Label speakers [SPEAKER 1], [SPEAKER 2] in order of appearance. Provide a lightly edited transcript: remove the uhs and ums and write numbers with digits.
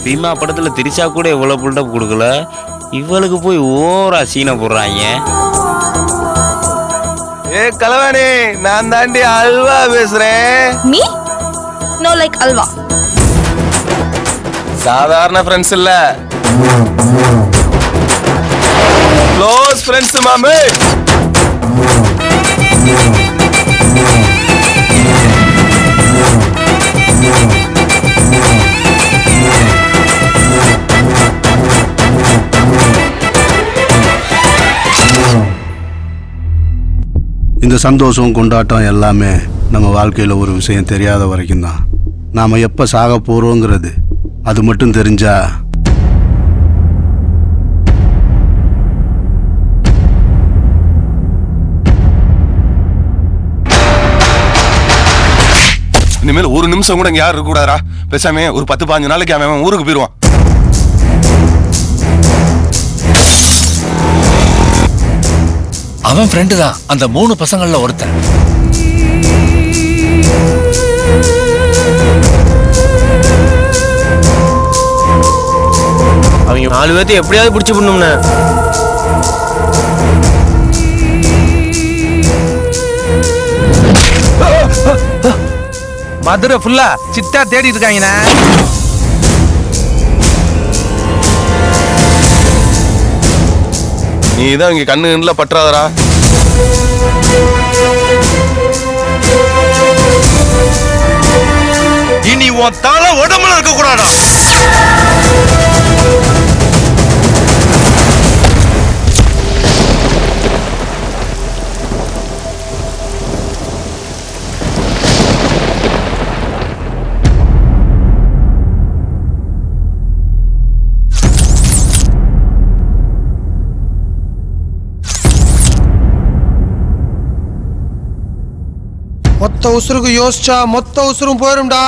[SPEAKER 1] பீமா படத்துல திரிஷா கூட எவ்வளவு புல்டப் கொடுக்கல, இவளுக்கு போய் ஓவரா சீனை போடுறாங்க.
[SPEAKER 2] ஏ கலவாணி, நான் தாண்டி அல்வா பேசுறேன்.
[SPEAKER 3] Me no like halwa.
[SPEAKER 2] சாதாரண ஃப்ரெண்ட்ஸ் இல்ல, க்ளோஸ் ஃப்ரெண்ட்ஸ் மாமே.
[SPEAKER 4] இந்த சந்தோஷம் கொண்டாட்டம் எல்லாமே நம்ம வாழ்க்கையில் ஒரு விஷயம் தெரியாத வரைக்கும் தான். நாம் எப்போ சாக போகிறோங்கிறது அது மட்டும் தெரிஞ்சா
[SPEAKER 2] இனிமேல் ஒரு நிமிஷம் கூட இங்க யாரும் இருக்க கூடாதா? பேசாம ஒரு 10-15 நாளைக்கு அவன் ஊருக்கு போயிடுவான்.
[SPEAKER 5] அவன் ஃப்ரெண்டு தான் அந்த 3 பசங்கள்ல ஒருத்தன்.
[SPEAKER 1] அவங்க 4 பேர்த்து எப்படியாவது பிடிச்சி பண்ணும்னு.
[SPEAKER 6] மதுரை ஃபுல்லா சிட்டா தேடி இருக்காங்கண்ணா.
[SPEAKER 2] நீதான் இங்க கண்ணுல பற்றாதரா.
[SPEAKER 6] இனி உன் தலை உடம்புல இருக்க கூடாதா?
[SPEAKER 7] மொத்த உசுருக்கு யோசிச்சா மொத்த உசுரும் போயிரும்டா.